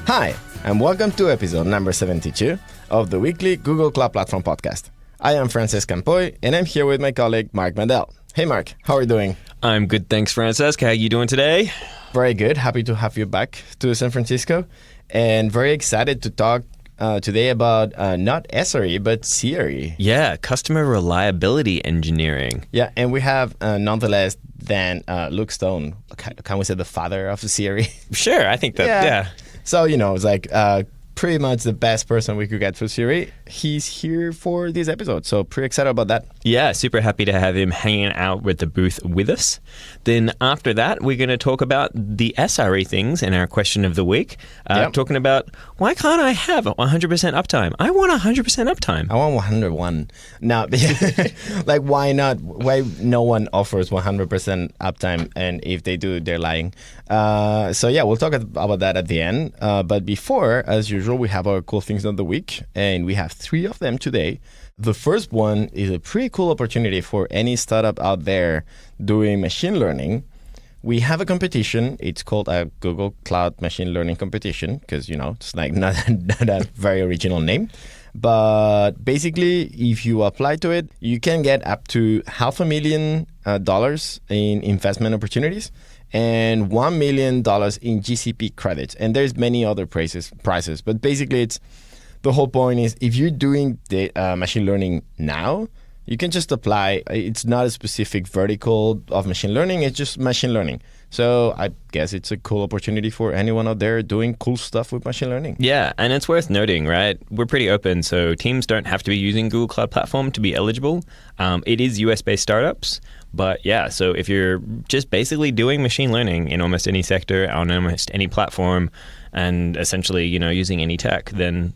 Hi, and welcome to episode number 72 of the weekly Google Cloud Platform podcast. I am Francesc, and I'm here with my colleague, Mark Mandel. Hey, Mark, how are you doing? I'm good, thanks, Francesc. How are you doing today? Very good. Happy to have you back to San Francisco, and very excited to talk today about not SRE, but CRE. Yeah, customer reliability engineering. Yeah, and we have nonetheless then Luke Stone. Can we say the father of the CRE? Sure, I think that, yeah. So, it's like pretty much the best person we could get for Siri. He's here for this episode, so pretty excited about that. Yeah, super happy to have him hanging out with the booth with us. Then after that, we're going to talk about the SRE things in our question of the week. Talking about, why can't I have 100% uptime? I want 100% uptime. I want 101. No, like why not? Why no one offers 100% uptime? And if they do, they're lying. So yeah, we'll talk about that at the end. But before, as usual, we have our cool things of the week, and we have 3 of them today. The first one is a pretty cool opportunity for any startup out there doing machine learning. We have a competition. It's called a Google Cloud Machine Learning Competition because, it's like not a very original name. But basically, if you apply to it, you can get up to $500,000 in investment opportunities and $1 million in GCP credits. And there's many other prizes. But basically, the whole point is if you're doing the machine learning now, you can just apply. It's not a specific vertical of machine learning. It's just machine learning. So I guess it's a cool opportunity for anyone out there doing cool stuff with machine learning. Yeah, and it's worth noting, right? We're pretty open, so teams don't have to be using Google Cloud Platform to be eligible. It is US-based startups. But yeah, so if you're just basically doing machine learning in almost any sector, on almost any platform, and essentially, using any tech, then,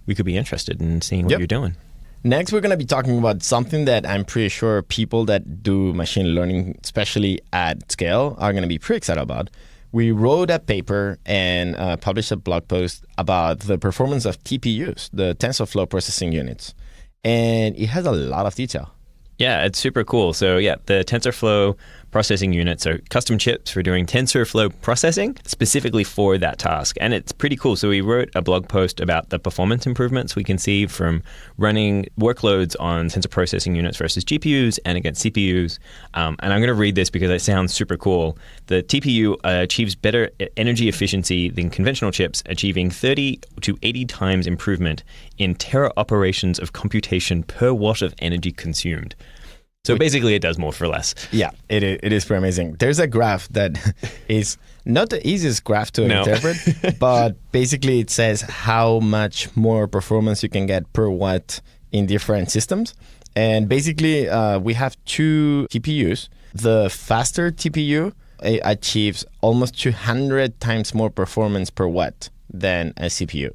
we could be interested in seeing what you're doing. Next, we're going to be talking about something that I'm pretty sure people that do machine learning, especially at scale, are going to be pretty excited about. We wrote a paper and published a blog post about the performance of TPUs, the TensorFlow processing units. And it has a lot of detail. Yeah, it's super cool. So yeah, the TensorFlow processing units are custom chips for doing TensorFlow processing specifically for that task. And it's pretty cool. So we wrote a blog post about the performance improvements we can see from running workloads on tensor processing units versus GPUs and against CPUs. And I'm going to read this because it sounds super cool. The TPU achieves better energy efficiency than conventional chips, achieving 30 to 80 times improvement in tera operations of computation per watt of energy consumed. So basically, it does more for less. Yeah, it is pretty amazing. There's a graph that is not the easiest graph to interpret, but basically it says how much more performance you can get per watt in different systems. And basically, we have 2 TPUs. The faster TPU achieves almost 200 times more performance per watt than a CPU,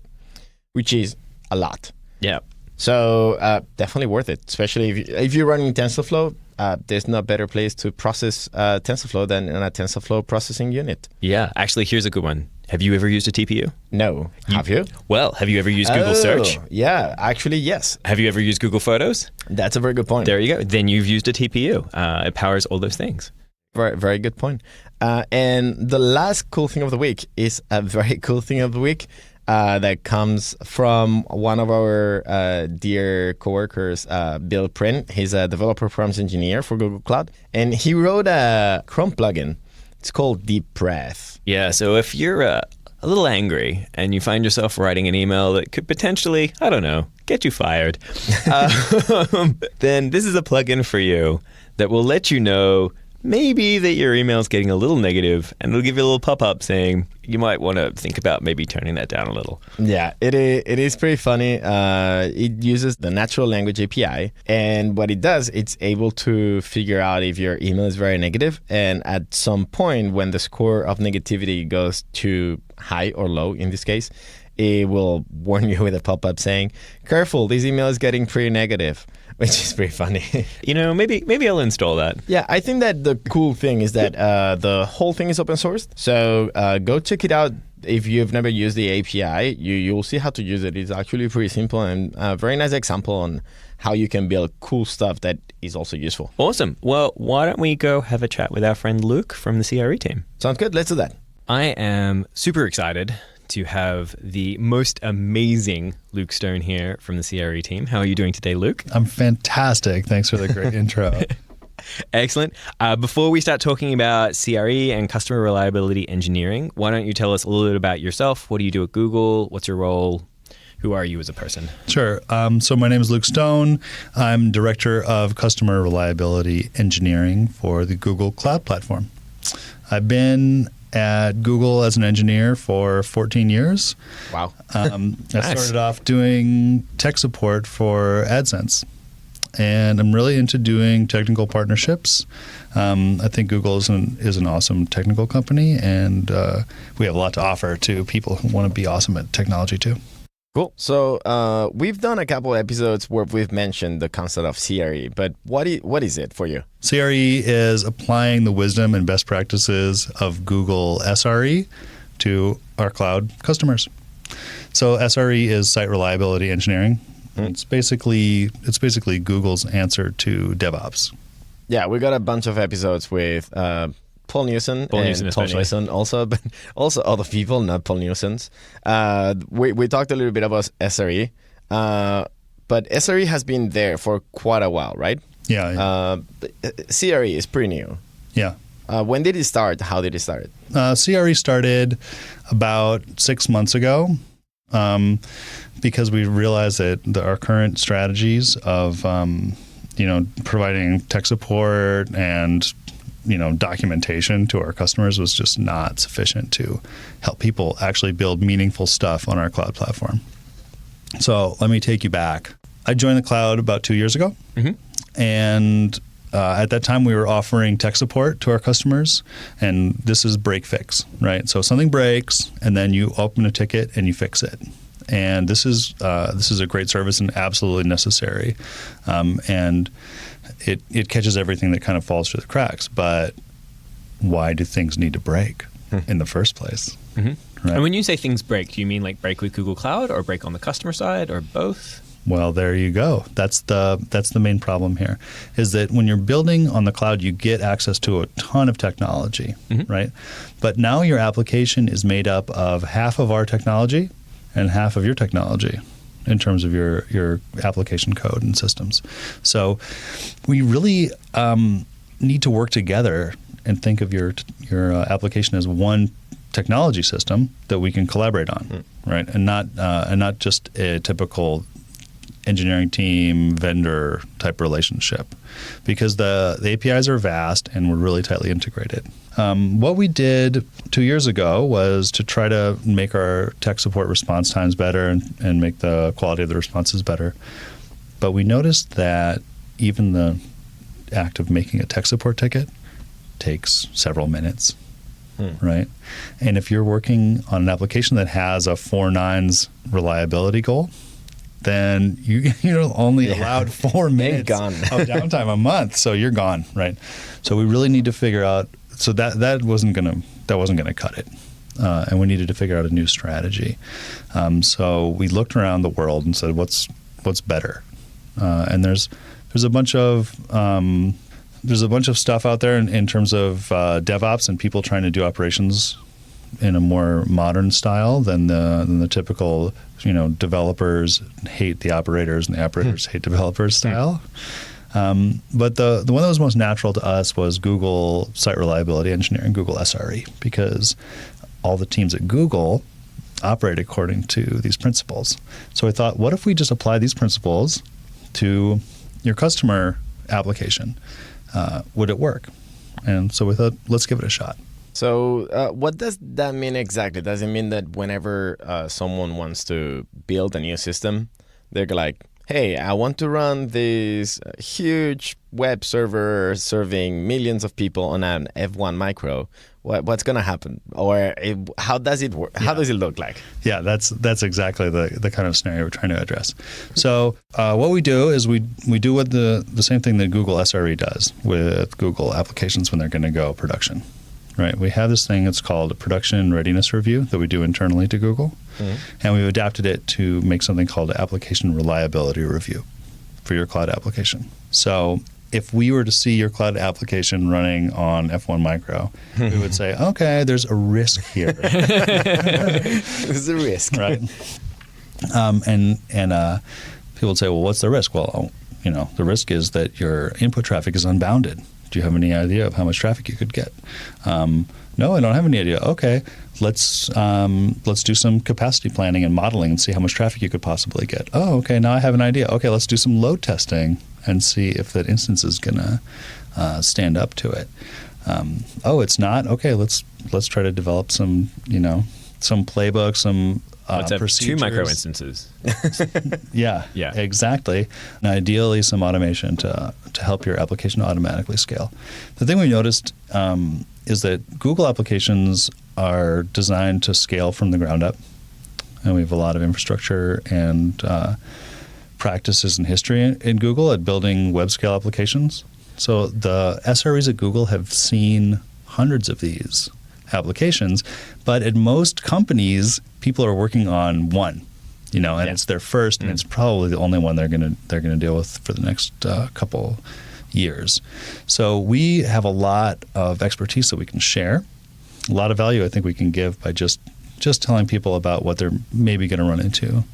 which is a lot. Yeah. So definitely worth it, especially if you're running TensorFlow. There's no better place to process TensorFlow than in a TensorFlow processing unit. Yeah, actually, here's a good one. Have you ever used a TPU? No. Have you? Well, have you ever used Google Search? Yeah, actually, yes. Have you ever used Google Photos? That's a very good point. There you go. Then you've used a TPU. It powers all those things. Very, very good point. And the last cool thing of the week is a very cool thing of the week. That comes from one of our dear coworkers, Bill Print. He's a developer performance engineer for Google Cloud, and he wrote a Chrome plugin. It's called Deep Breath. Yeah, so if you're a little angry and you find yourself writing an email that could potentially, I don't know, get you fired, then this is a plugin for you that will let you know maybe that your email is getting a little negative, and it'll give you a little pop-up saying you might want to think about maybe turning that down a little. Yeah, it is pretty funny. It uses the natural language API, and what it does, it's able to figure out if your email is very negative, and at some point when the score of negativity goes to high or low, in this case, it will warn you with a pop-up saying, careful, this email is getting pretty negative. Which is pretty funny. Maybe I'll install that. Yeah, I think that the cool thing is that the whole thing is open sourced. So go check it out. If you've never used the API, you'll see how to use it. It's actually pretty simple and a very nice example on how you can build cool stuff that is also useful. Awesome. Well, why don't we go have a chat with our friend Luke from the CRE team? Sounds good. Let's do that. I am super excited to have the most amazing Luke Stone here from the CRE team. How are you doing today, Luke? I'm fantastic. Thanks for the great intro. Excellent. Before we start talking about CRE and customer reliability engineering, why don't you tell us a little bit about yourself? What do you do at Google? What's your role? Who are you as a person? Sure. So my name is Luke Stone. I'm Director of Customer Reliability Engineering for the Google Cloud Platform. I've been at Google as an engineer for 14 years. Wow. I started off doing tech support for AdSense. And I'm really into doing technical partnerships. I think Google is an awesome technical company, and we have a lot to offer to people who want to be awesome at technology too. Cool. So we've done a couple episodes where we've mentioned the concept of CRE, but what is it for you? CRE is applying the wisdom and best practices of Google SRE to our cloud customers. So SRE is Site Reliability Engineering. It's basically Google's answer to DevOps. Yeah, we got a bunch of episodes with Paul Newson and Tom Schleisen also, but also other people, not Paul Newson's. We talked a little bit about SRE, but SRE has been there for quite a while, right? Yeah. CRE is pretty new. Yeah. When did it start? How did it start? CRE started about 6 months ago. Because we realized that our current strategies of, providing tech support and, documentation to our customers was just not sufficient to help people actually build meaningful stuff on our cloud platform. So let me take you back. I joined the cloud about 2 years ago, and at that time we were offering tech support to our customers, and this is break fix, right? So something breaks, and then you open a ticket and you fix it. And this is a great service and absolutely necessary, and it catches everything that kind of falls through the cracks. But why do things need to break in the first place? Right? And when you say things break, do you mean like break with Google Cloud, or break on the customer side, or both? Well, there you go. That's the main problem here, is that when you're building on the cloud, you get access to a ton of technology, right? But now your application is made up of half of our technology and half of your technology in terms of your application code and systems. So we really need to work together and think of your application as one technology system that we can collaborate on, right? And not just a typical engineering team, vendor type relationship, because the APIs are vast and we're really tightly integrated. What we did 2 years ago was to try to make our tech support response times better and make the quality of the responses better. But we noticed that even the act of making a tech support ticket takes several minutes, right? And if you're working on an application that has a 4 nines reliability goal, then you're only allowed 4 minutes of downtime a month, so you're gone, right? So we really need to figure out. So that wasn't gonna cut it, and we needed to figure out a new strategy. So we looked around the world and said, what's better? And there's a bunch of stuff out there in terms of DevOps and people trying to do operations in a more modern style than the typical, developers hate the operators and the operators hate developers style. But the one that was most natural to us was Google Site Reliability Engineering, Google SRE, because all the teams at Google operate according to these principles. So I thought, what if we just apply these principles to your customer application? Would it work? And so we thought, let's give it a shot. So what does that mean exactly? Does it mean that whenever someone wants to build a new system, they're like, hey, I want to run this huge web server serving millions of people on an F1 micro. What's going to happen? Or how does it work? How does it look like? Yeah, that's exactly the kind of scenario we're trying to address. So what we do is we do what the same thing that Google SRE does with Google applications when they're going to go production. Right, we have this thing that's called a production readiness review that we do internally to Google, and we've adapted it to make something called an application reliability review for your cloud application. So if we were to see your cloud application running on F1 Micro, we would say, okay, there's a risk here. There's a risk. Right. And people would say, well, what's the risk? Well, the risk is that your input traffic is unbounded. Do you have any idea of how much traffic you could get? No, I don't have any idea. Okay, let's do some capacity planning and modeling and see how much traffic you could possibly get. Oh, okay, now I have an idea. Okay, let's do some load testing and see if that instance is gonna stand up to it. Oh, it's not. Okay, let's try to develop some playbook, some Let's have procedures. 2 micro instances. Yeah, exactly. And ideally, some automation to help your application automatically scale. The thing we noticed is that Google applications are designed to scale from the ground up. And we have a lot of infrastructure and practices and history in Google at building web scale applications. So the SREs at Google have seen hundreds of these applications, but at most companies, people are working on one, and it's their first, and it's probably the only one they're gonna deal with for the next couple years. So we have a lot of expertise that we can share, a lot of value I think we can give by just telling people about what they're maybe going to run into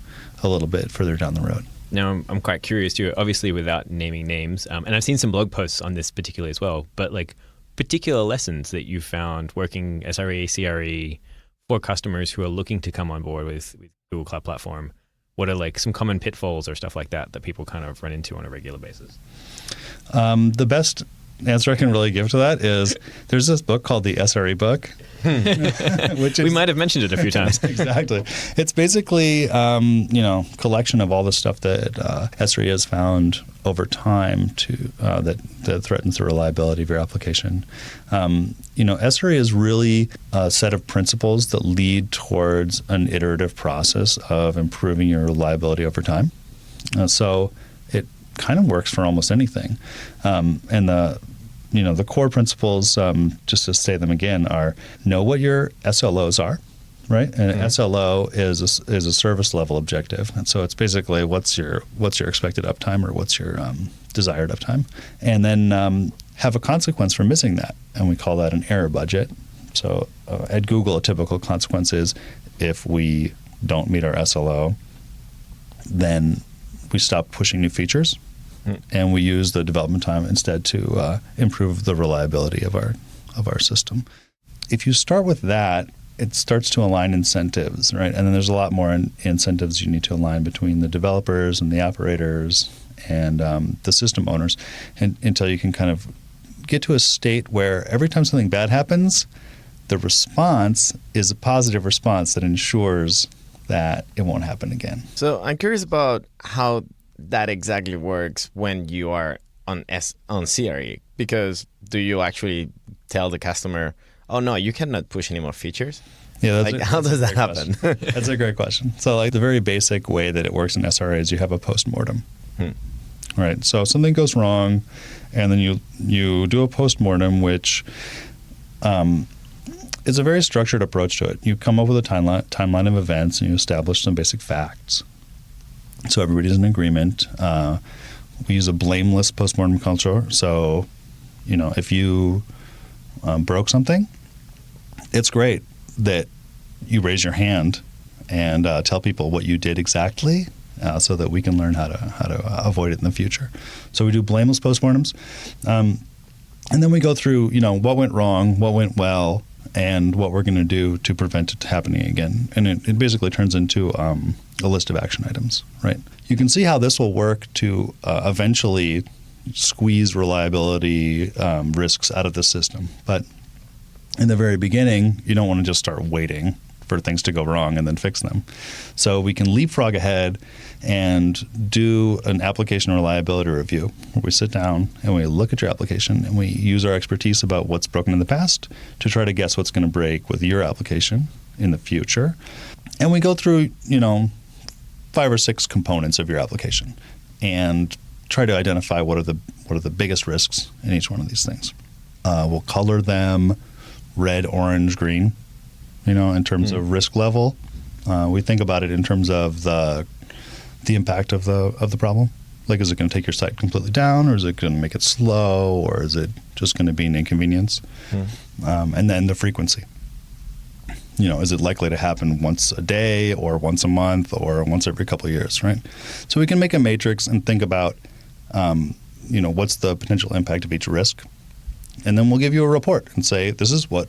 a little bit further down the road. Now, I'm quite curious too, obviously without naming names, and I've seen some blog posts on this particularly as well, but like particular lessons that you found working SRE, CRE for customers who are looking to come on board with Google Cloud Platform. What are like some common pitfalls or stuff like that people kind of run into on a regular basis? The best answer I can really give to that is there's this book called the SRE book. Which is, we might have mentioned it a few times. Exactly. It's basically, collection of all the stuff that SRE has found over time that threatens the reliability of your application. SRE is really a set of principles that lead towards an iterative process of improving your reliability over time. So it kind of works for almost anything. And the core principles, just to say them again, are know what your SLOs are, right? And SLO is a service level objective, and so it's basically what's your expected uptime or what's your desired uptime, and then have a consequence for missing that, and we call that an error budget. So at Google, a typical consequence is if we don't meet our SLO, then we stop pushing new features. And we use the development time instead to improve the reliability of our system. If you start with that, it starts to align incentives, right? And then there's a lot more incentives you need to align between the developers and the operators and the system owners, until you can kind of get to a state where every time something bad happens, the response is a positive response that ensures that it won't happen again. So I'm curious about how that exactly works when you are on CRE, because do you actually tell the customer, oh no, you cannot push any more features? Yeah, how does that happen? That's a great question. So like the very basic way that it works in SRE is you have a postmortem. Right. So something goes wrong, and then you do a postmortem, which is a very structured approach to it. You come up with a timeline of events, and you establish some basic facts. So everybody's in agreement. We use a blameless postmortem culture. So, if you broke something, it's great that you raise your hand and tell people what you did exactly, so that we can learn how to avoid it in the future. So we do blameless postmortems, and then we go through what went wrong, what went well, and what we're going to do to prevent it happening again. And it basically turns into a list of action items, right? You can see how this will work to eventually squeeze reliability risks out of the system. But in the very beginning, you don't want to just start waiting for things to go wrong and then fix them. So we can leapfrog ahead and do an application reliability review, where we sit down and we look at your application and we use our expertise about what's broken in the past to try to guess what's going to break with your application in the future. And we go through, 5 or 6 components of your application and try to identify what are the biggest risks in each one of these things. We'll color them red, orange, green, in terms of risk level. We think about it in terms of the impact of the problem. Like, is it going to take your site completely down, or is it going to make it slow, or is it just going to be an inconvenience? And then the frequency. Is it likely to happen once a day or once a month or once every couple of years, right? So we can make a matrix and think about, what's the potential impact of each risk. And then we'll give you a report and say, this is what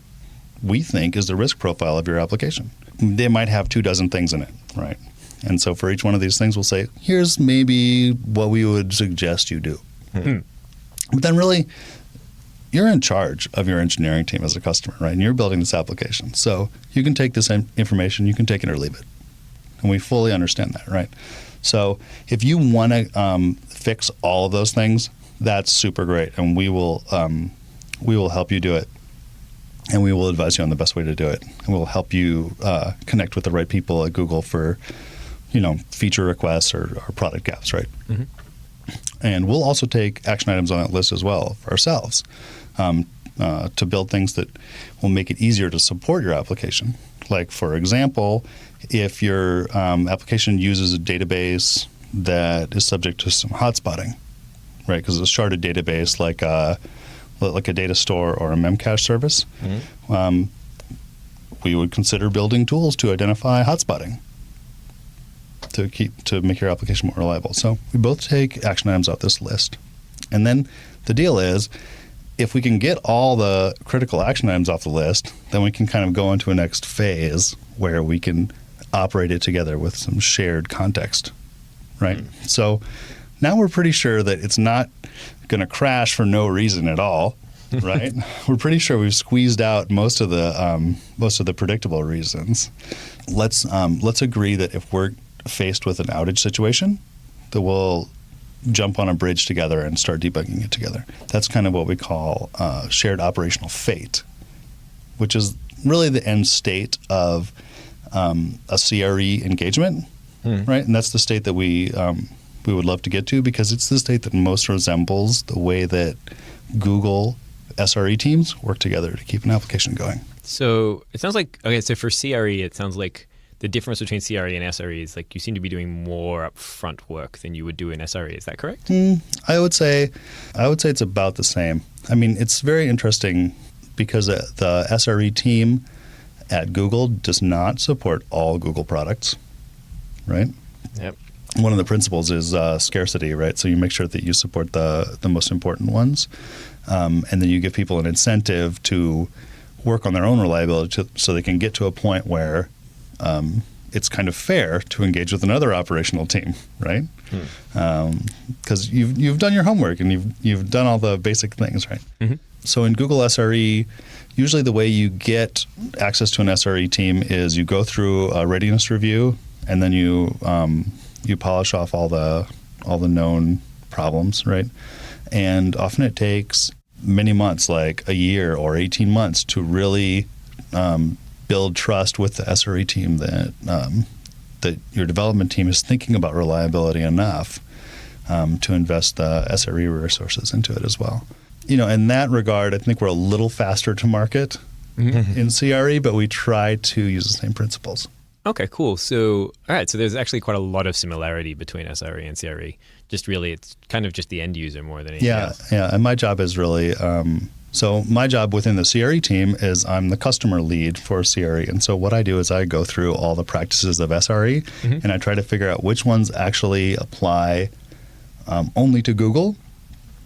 we think is the risk profile of your application. They might have 24 things in it, right? And so for each one of these things, we'll say, here's maybe what we would suggest you do. But then really, you're in charge of your engineering team as a customer, right? And you're building this application. So you can take this information, you can take it or leave it. And we fully understand that, right? So if you want to fix all of those things, that's super great. And we will help you do it. And we will advise you on the best way to do it. And we'll help you connect with the right people at Google for, feature requests or product gaps, right? And we'll also take action items on that list as well for ourselves to build things that will make it easier to support your application. Like, for example, if your application uses a database that is subject to some hotspotting, right? Because it's a sharded database like a data store or a Memcache service, we would consider building tools to identify hotspotting to make your application more reliable. So we both take action items off this list. And then the deal is, if we can get all the critical action items off the list, then we can kind of go into a next phase where we can operate it together with some shared context, right? So now we're pretty sure that it's not going to crash for no reason at all, right? We're pretty sure we've squeezed out most of the predictable reasons. Let's agree that if we're faced with an outage situation, that we'll jump on a bridge together and start debugging it together. That's kind of what we call shared operational fate, which is really the end state of a CRE engagement, right? And that's the state that we would love to get to, because it's the state that most resembles the way that Google SRE teams work together to keep an application going. So it sounds like, so for CRE, it sounds like the difference between CRE and SRE is like you seem to be doing more upfront work than you would do in SRE. Is that correct? I would say it's about the same. I mean, it's very interesting because the SRE team at Google does not support all Google products, right? Yep. One of the principles is scarcity, right? So you make sure that you support the most important ones, and then you give people an incentive to work on their own reliability so they can get to a point where it's kind of fair to engage with another operational team, right? Because you've done your homework and you've done all the basic things, right? So in Google SRE, usually the way you get access to an SRE team is you go through a readiness review, and then you polish off all the known problems, right? And often it takes many months, like a year or 18 months, to really build trust with the SRE team that your development team is thinking about reliability enough to invest the SRE resources into it as well. In that regard, I think we're a little faster to market in CRE, but we try to use the same principles. Okay, cool. So, all right. So there's actually quite a lot of similarity between SRE and CRE. Just really, it's kind of just the end user more than anything else. Yeah. And my job is really, so my job within the CRE team is I'm the customer lead for CRE. And so what I do is I go through all the practices of SRE, and I try to figure out which ones actually apply only to Google,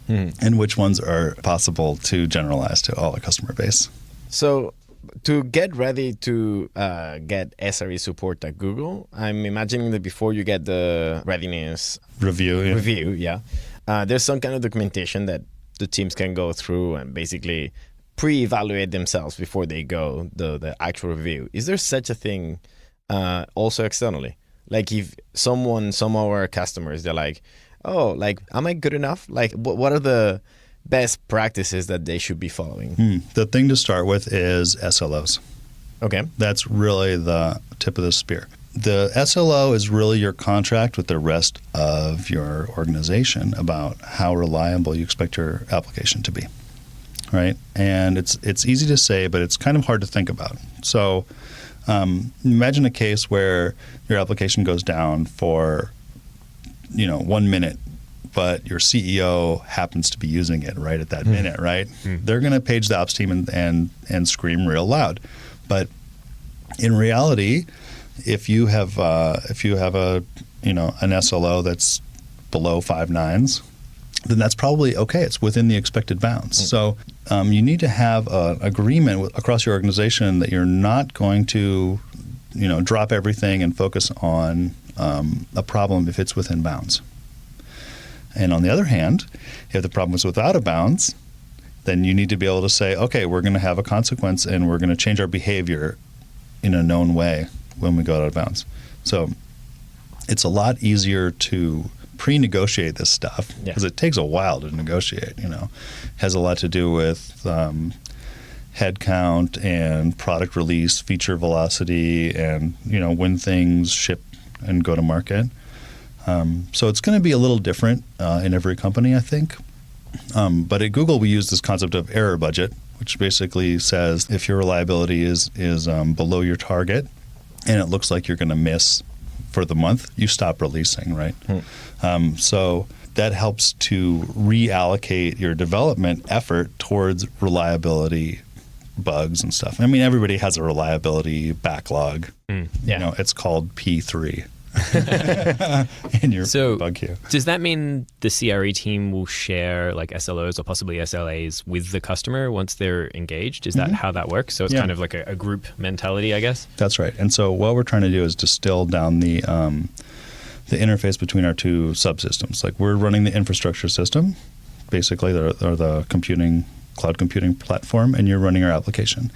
and which ones are possible to generalize to all the customer base. So to get ready to get SRE support at Google, I'm imagining that before you get the readiness review, there's some kind of documentation that the teams can go through and basically pre-evaluate themselves before they go the actual review. Is there such a thing also externally? Like if some of our customers, they're like, oh, like, am I good enough? Like, what are the best practices that they should be following? The thing to start with is SLOs. Okay. That's really the tip of the spear. The SLO is really your contract with the rest of your organization about how reliable you expect your application to be, right? And it's easy to say, but it's kind of hard to think about. So imagine a case where your application goes down for 1 minute but your CEO happens to be using it right at that minute, right? They're going to page the ops team and scream real loud. But in reality, if you have an SLO that's below 5 nines, then that's probably okay. It's within the expected bounds. So you need to have an agreement across your organization that you're not going to, drop everything and focus on a problem if it's within bounds. And on the other hand, if the problem is without a bounds, then you need to be able to say, okay, we're going to have a consequence and we're going to change our behavior in a known way when we go out of bounds. So it's a lot easier to pre-negotiate this stuff because it takes a while to negotiate. Has a lot to do with headcount and product release, feature velocity, and when things ship and go to market. So it's going to be a little different in every company, I think. But at Google, we use this concept of error budget, which basically says if your reliability is below your target and it looks like you're going to miss for the month, you stop releasing, right? So that helps to reallocate your development effort towards reliability bugs and stuff. I mean, everybody has a reliability backlog. It's called P3. In your bug queue. Does that mean the CRE team will share like SLOs or possibly SLAs with the customer once they're engaged? Is that how that works? So it's kind of like a group mentality, I guess? That's right. And so what we're trying to do is distill down the interface between our two subsystems. Like we're running the infrastructure system, basically, or the cloud computing platform, and you're running our application.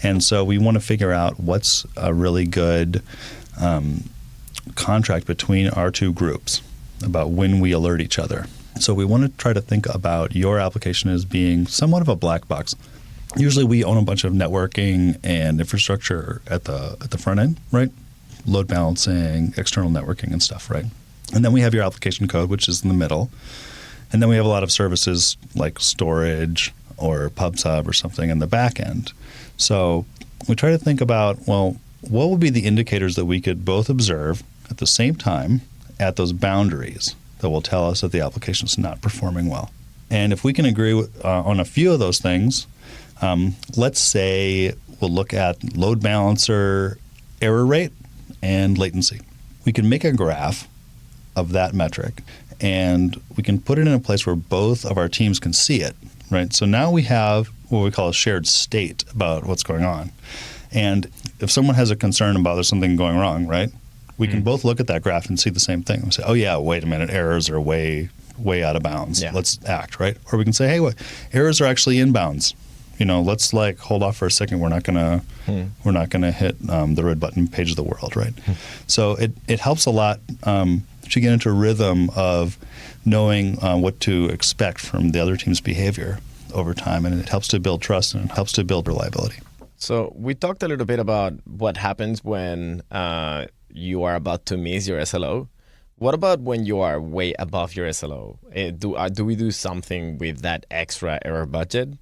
And so we want to figure out what's a really good contract between our two groups about when we alert each other. So we want to try to think about your application as being somewhat of a black box. Usually we own a bunch of networking and infrastructure at the front end, right? Load balancing, external networking and stuff, right? And then we have your application code, which is in the middle. And then we have a lot of services like storage or PubSub or something in the back end. So we try to think about, well, what would be the indicators that we could both observe at the same time at those boundaries that will tell us that the application is not performing well? And if we can agree on a few of those things, let's say we'll look at load balancer error rate and latency. We can make a graph of that metric, and we can put it in a place where both of our teams can see it, right? So now we have what we call a shared state about what's going on. And if someone has a concern about there's something going wrong, right, we can both look at that graph and see the same thing. We say, oh, yeah, wait a minute, errors are way out of bounds. Yeah. Let's act, right? Or we can say, hey, errors are actually in bounds. Let's hold off for a second. We're not gonna hit the red button page of the world, right? So it helps a lot to get into a rhythm of knowing what to expect from the other team's behavior over time, and it helps to build trust and it helps to build reliability. So we talked a little bit about what happens when you are about to miss your SLO. What about when you are way above your SLO? Do we do something with that extra error budget?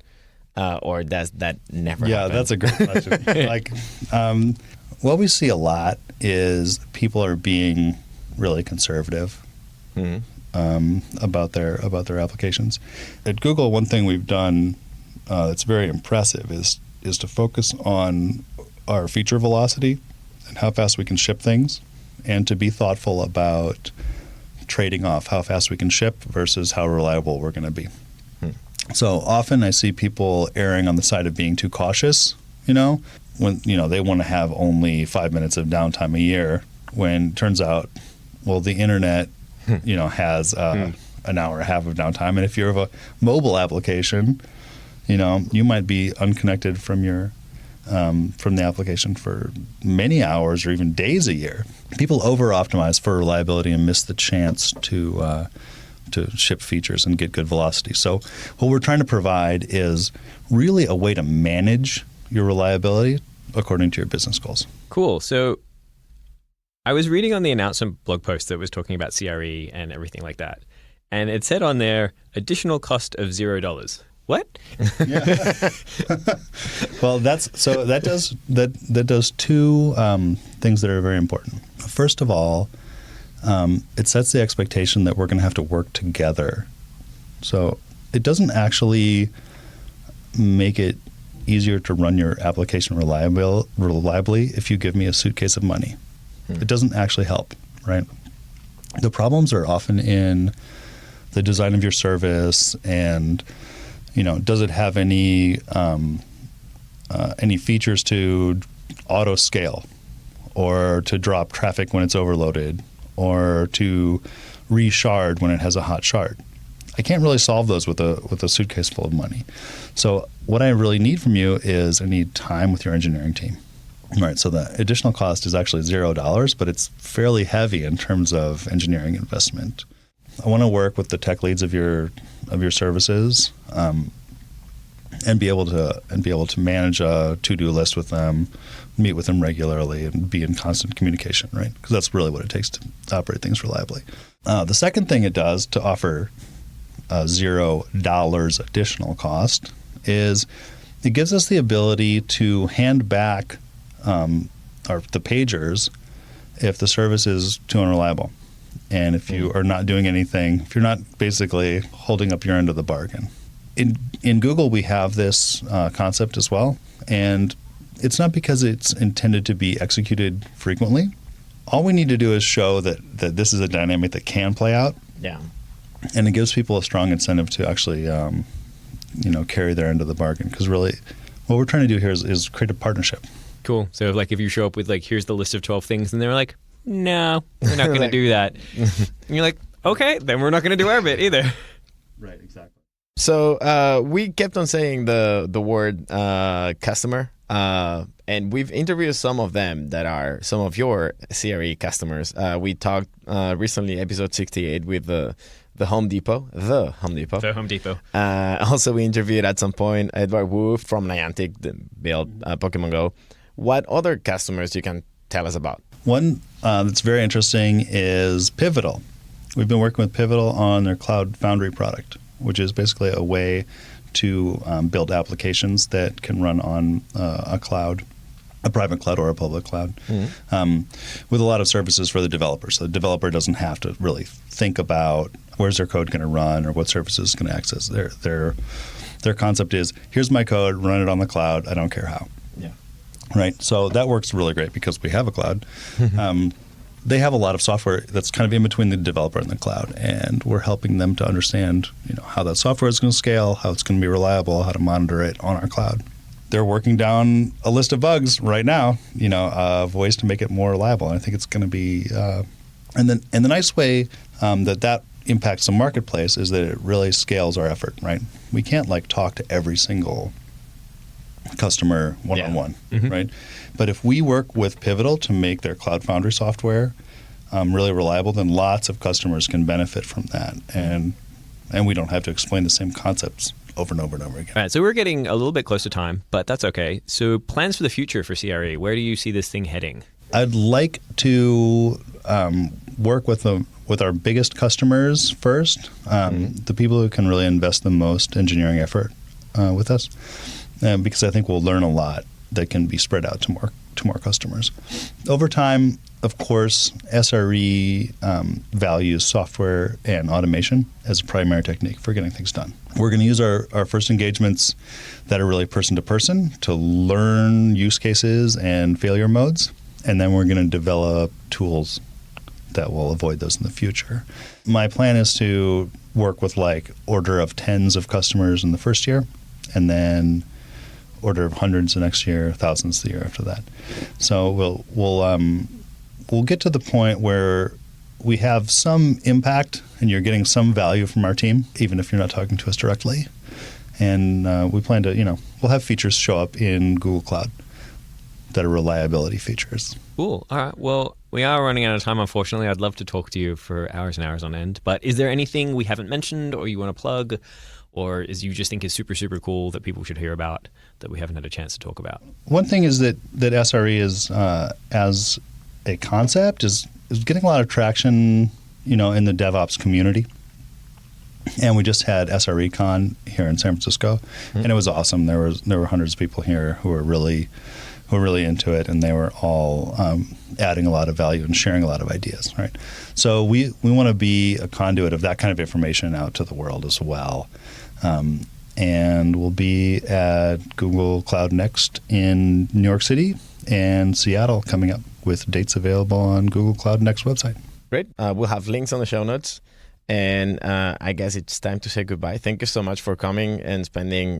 Or does that never happen? Yeah, that's a great question. What we see a lot is people are being really conservative about their applications. At Google, one thing we've done that's very impressive is to focus on our feature velocity and how fast we can ship things, and to be thoughtful about trading off how fast we can ship versus how reliable we're going to be. So often I see people erring on the side of being too cautious, when they want to have only 5 minutes of downtime a year, when it turns out, well, the internet has an hour and a half of downtime, and if you have a mobile application, you might be unconnected from the application for many hours or even days a year. People over-optimize for reliability and miss the chance to ship features and get good velocity. So what we're trying to provide is really a way to manage your reliability according to your business goals. Cool. So I was reading on the announcement blog post that was talking about CRE and everything like that, and it said on there, additional cost of $0. What? Yeah. Well, that does two things that are very important. First of all, it sets the expectation that we're going to have to work together. So it doesn't actually make it easier to run your application reliably if you give me a suitcase of money. It doesn't actually help, right? The problems are often in the design of your service and, does it have any features to auto scale or to drop traffic when it's overloaded or to re-shard when it has a hot shard? I can't really solve those with a suitcase full of money. So what I really need from you is I need time with your engineering team. Right, so the additional cost is actually $0, but it's fairly heavy in terms of engineering investment. I want to work with the tech leads of your services, and be able to manage a to-do list with them, meet with them regularly, and be in constant communication. Right, because that's really what it takes to operate things reliably. The second thing it does to offer $0 additional cost is it gives us the ability to hand back the pagers if the service is too unreliable. And if you are not doing anything, if you're not basically holding up your end of the bargain. In Google, we have this concept as well. And it's not because it's intended to be executed frequently. All we need to do is show that this is a dynamic that can play out. Yeah. And it gives people a strong incentive to actually, carry their end of the bargain. Because really, what we're trying to do here is create a partnership. Cool. So like if you show up with like, here's the list of 12 things, and they're like, no, we're not going to do that. And you're like, okay, then we're not going to do our bit either. Right, exactly. So we kept on saying the word customer, and we've interviewed some of them that are some of your CRE customers. We talked recently, episode 68, with the Home Depot. The Home Depot. Also, we interviewed at some point Edward Wu from Niantic, that built Pokemon Go. What other customers you can tell us about? One that's very interesting is Pivotal. We've been working with Pivotal on their Cloud Foundry product, which is basically a way to build applications that can run on a cloud, a private cloud or a public cloud, with a lot of services for the developer. So the developer doesn't have to really think about where's their code going to run or what services is going to access. Their concept is, here's my code, run it on the cloud, I don't care how. Yeah. Right. So that works really great because we have a cloud. They have a lot of software that's kind of in between the developer and the cloud, and we're helping them to understand, how that software is going to scale, how it's going to be reliable, how to monitor it on our cloud. They're working down a list of bugs right now, of ways to make it more reliable. And I think it's going to be, and the nice way that impacts the marketplace is that it really scales our effort. Right. We can't talk to every single customer one-on-one, right? But if we work with Pivotal to make their Cloud Foundry software really reliable, then lots of customers can benefit from that, and we don't have to explain the same concepts over and over and over again. All right, so we're getting a little bit close to time, but that's okay. So plans for the future for CRE, where do you see this thing heading? I'd like to work with our biggest customers first, the people who can really invest the most engineering effort with us. Because I think we'll learn a lot that can be spread out to more customers. Over time, of course, SRE values software and automation as a primary technique for getting things done. We're going to use our first engagements that are really person-to-person to learn use cases and failure modes, and then we're going to develop tools that will avoid those in the future. My plan is to work with order of tens of customers in the first year, and then order of hundreds the next year, thousands the year after that. So we'll get to the point where we have some impact and you're getting some value from our team, even if you're not talking to us directly. And we plan to, we'll have features show up in Google Cloud that are reliability features. Cool. All right. Well, we are running out of time, unfortunately. I'd love to talk to you for hours and hours on end. But is there anything we haven't mentioned or you want to plug, or you just think is super, super cool that people should hear about that we haven't had a chance to talk about? One thing is that SRE is, as a concept, is getting a lot of traction, in the DevOps community. And we just had SRECon here in San Francisco, and it was awesome. There were hundreds of people here who were really who were really into it, and they were all adding a lot of value and sharing a lot of ideas, right? So we want to be a conduit of that kind of information out to the world as well. And we'll be at Google Cloud Next in New York City and Seattle coming up, with dates available on Google Cloud Next website. Great. We'll have links on the show notes. And I guess it's time to say goodbye. Thank you so much for coming and spending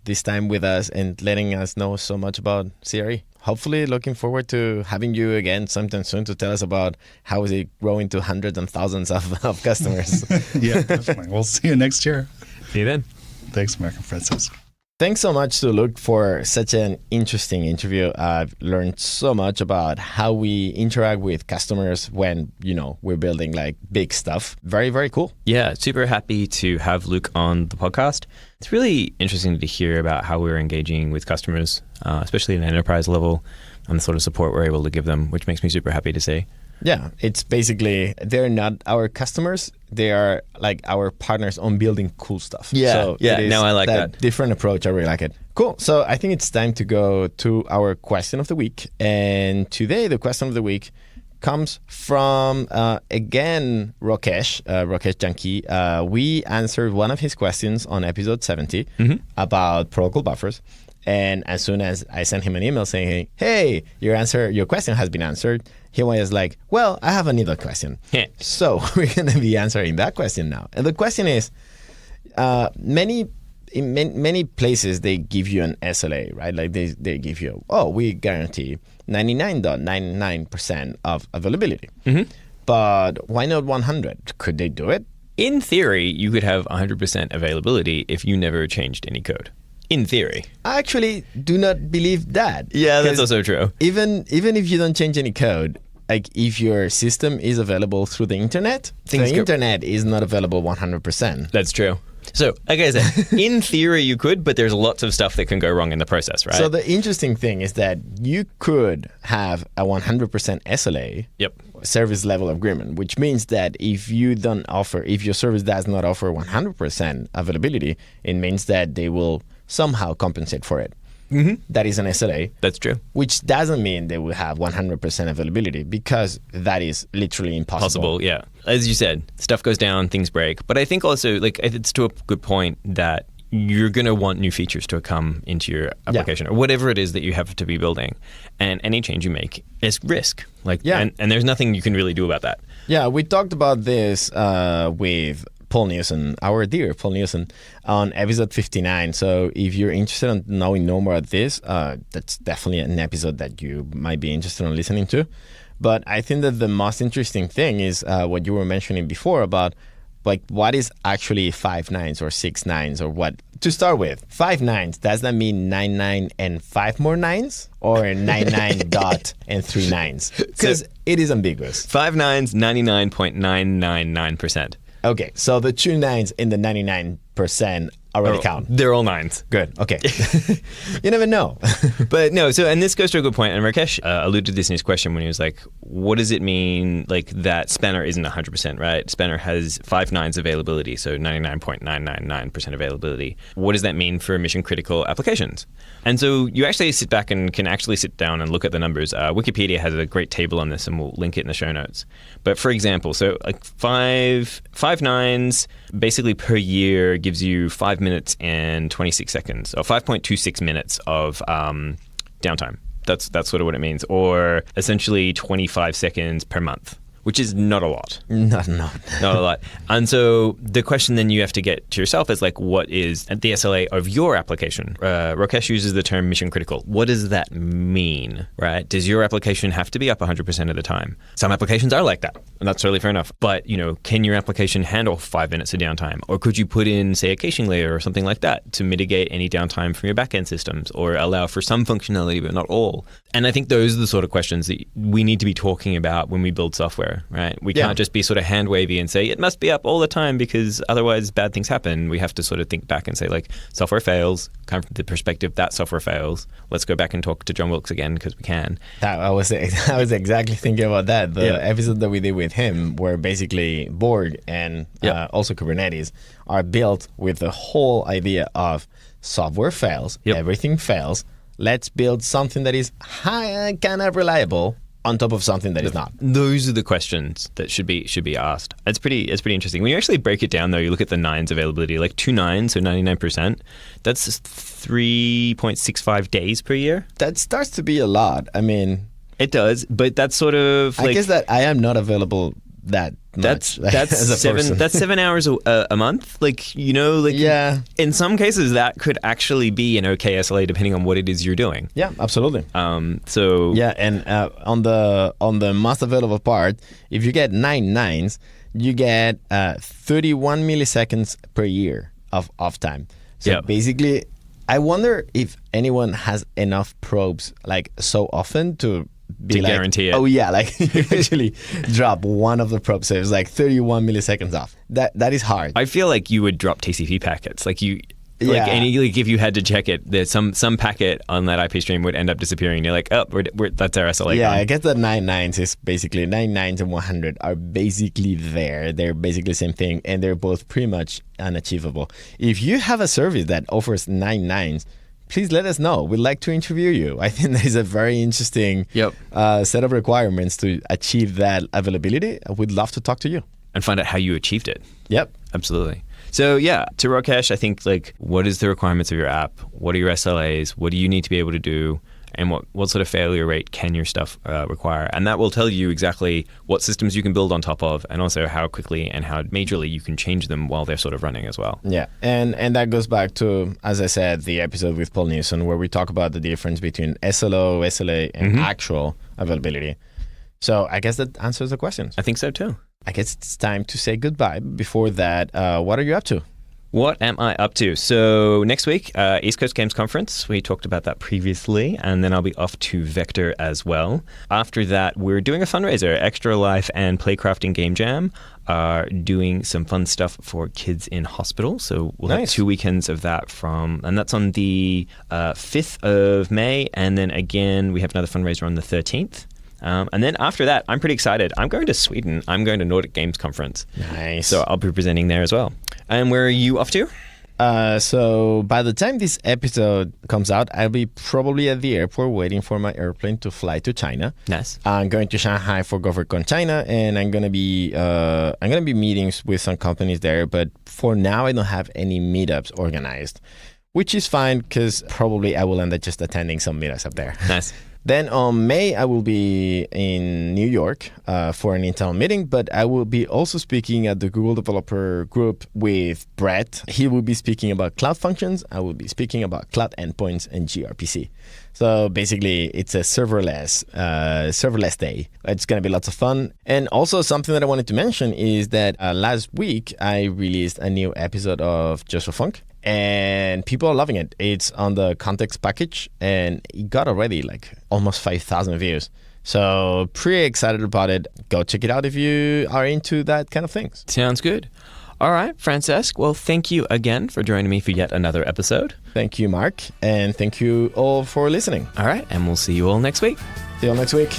this time with us and letting us know so much about CRE. Hopefully looking forward to having you again sometime soon to tell us about how is it growing to hundreds and thousands of customers. Yeah, definitely. We'll see you next year. See you then. Thanks, Mark and Francesc. Thanks so much to Luke for such an interesting interview. I've learned so much about how we interact with customers when, we're building like big stuff. Very, very cool. Yeah, super happy to have Luke on the podcast. It's really interesting to hear about how we're engaging with customers, especially at an enterprise level, and the sort of support we're able to give them, which makes me super happy to see. Yeah, it's basically, they're not our customers. They are like our partners on building cool stuff. Yeah, no, I like that. Different approach. I really like it. Cool. So I think it's time to go to our question of the week. And today, the question of the week comes from, again, Rakesh Janki. We answered one of his questions on episode 70 about protocol buffers. And as soon as I sent him an email saying, hey, your question has been answered, he was like, well, I have another question. So we're going to be answering that question now. And the question is, in many places, they give you an SLA, right? Like they give you, we guarantee 99.99% of availability. But why not 100? Could they do it? In theory, you could have 100% availability if you never changed any code. In theory. I actually do not believe that. Yeah, that's also true. Even if you don't change any code, like if your system is available through the internet, internet is not available 100%. That's true. So, like I said, in theory you could, but there's lots of stuff that can go wrong in the process, right? So the interesting thing is that you could have a 100% SLA, service level agreement, which means that if your service does not offer 100% availability, it means that they will somehow compensate for it. That is an SLA. That's true. Which doesn't mean they will have 100% availability, because that is literally impossible. Yeah. As you said, stuff goes down, things break. But I think also, it's to a good point that you're going to want new features to come into your application or whatever it is that you have to be building. And any change you make is risk. And there's nothing you can really do about that. Yeah, we talked about this with Paul Newson, our dear Paul Newson, on episode 59. So if you're interested in knowing more about this, that's definitely an episode that you might be interested in listening to. But I think that the most interesting thing is what you were mentioning before about what is actually 5 nines or 6 nines or what? To start with, 5 nines, does that mean 99 and 5 more nines, or 99 dot and 3 nines? Because it is ambiguous. 5 nines, 99.999%. Okay, so the 2 nines in the 99% already count. They're all nines. Good. Okay. You never know. But no, and this goes to a good point. And Rakesh alluded to this in his question when he was like, what does it mean that Spanner isn't 100%, right? Spanner has 5 nines availability, so 99.999% availability. What does that mean for mission critical applications? And so you actually sit back and can actually sit down and look at the numbers. Wikipedia has a great table on this, and we'll link it in the show notes. But for example, so 5 nines basically per year gives you 5 minutes and 26 seconds, or 5.26 minutes of downtime. That's sort of what it means, or essentially 25 seconds per month, which is not a lot. Not a lot. And so the question then you have to get to yourself is what is the SLA of your application? Rakesh uses the term mission critical. What does that mean, right? Does your application have to be up 100% of the time? Some applications are like that, and that's totally fair enough. But, can your application handle 5 minutes of downtime? Or could you put in, say, a caching layer or something like that to mitigate any downtime from your backend systems, or allow for some functionality but not all? And I think those are the sort of questions that we need to be talking about when we build software, right? We can't just be sort of hand wavy and say it must be up all the time because otherwise bad things happen. We have to sort of think back and say software fails, kind of from the perspective that software fails. Let's go back and talk to John Wilkes again because we can. I was exactly thinking about that. The episode that we did with him, where basically Borg and also Kubernetes are built with the whole idea of software fails, everything fails. Let's build something that is high, kind of reliable on top of something that is not. Those are the questions that should be asked. It's pretty interesting. When you actually break it down, though, you look at the 9s availability, like 2 9s, so 99%. That's 3.65 days per year. That starts to be a lot. I mean, it does, but that's sort of like, I guess that I am not available that that's much as a person. That's 7 hours a month. Like, you know, like yeah. In some cases that could actually be an okay SLA depending on what it is you're doing. Yeah, absolutely. So yeah, and on the most available part, if you get 9 9s, you get 31 milliseconds per year of off time. So basically, I wonder if anyone has enough probes like so often to guarantee it. Oh yeah, like you actually drop one of the probes, so it's like 31 milliseconds off. That is hard. I feel like you would drop TCP packets. Like if you had to check it, there's some packet on that IP stream would end up disappearing. You're like, oh, that's our SLA. Yeah, gone. I guess that 9 9s is basically 9 9s and 100 are basically there. They're basically the same thing, and they're both pretty much unachievable. If you have a service that offers 9 9s, please let us know. We'd like to interview you. I think that is a very interesting set of requirements to achieve that availability. We'd love to talk to you. And find out how you achieved it. Yep. Absolutely. So yeah, to Rakesh, I think like, what is the requirements of your app? What are your SLAs? What do you need to be able to do? And what sort of failure rate can your stuff require? And that will tell you exactly what systems you can build on top of, and also how quickly and how majorly you can change them while they're sort of running as well. Yeah, and that goes back to, as I said, the episode with Paul Newson, where we talk about the difference between SLO, SLA, and actual availability. So I guess that answers the questions. I think so too. I guess it's time to say goodbye. Before that, what are you up to? What am I up to? So next week, East Coast Games Conference. We talked about that previously, and then I'll be off to Vector as well. After that, we're doing a fundraiser. Extra Life and Playcrafting Game Jam are doing some fun stuff for kids in hospital. So we'll have 2 weekends of that and that's on the 5th of May, and then again, we have another fundraiser on the 13th. And then after that, I'm pretty excited. I'm going to Sweden. I'm going to Nordic Games Conference. Nice. So I'll be presenting there as well. And where are you off to? So by the time this episode comes out, I'll be probably at the airport waiting for my airplane to fly to China. Nice. I'm going to Shanghai for GopherCon China, and I'm gonna be meetings with some companies there. But for now, I don't have any meetups organized, which is fine because probably I will end up just attending some meetups up there. Nice. Then on May, I will be in New York for an Intel meeting, but I will be also speaking at the Google Developer Group with Brett. He will be speaking about cloud functions. I will be speaking about cloud endpoints and gRPC. So basically, it's a serverless day. It's going to be lots of fun. And also something that I wanted to mention is that last week, I released a new episode of Just for Funk. And people are loving it. It's on the context package, and it got already like almost 5,000 views. So pretty excited about it. Go check it out if you are into that kind of things. Sounds good. All right, Francesc. Well, thank you again for joining me for yet another episode. Thank you, Mark. And thank you all for listening. All right, and we'll see you all next week. See you all next week.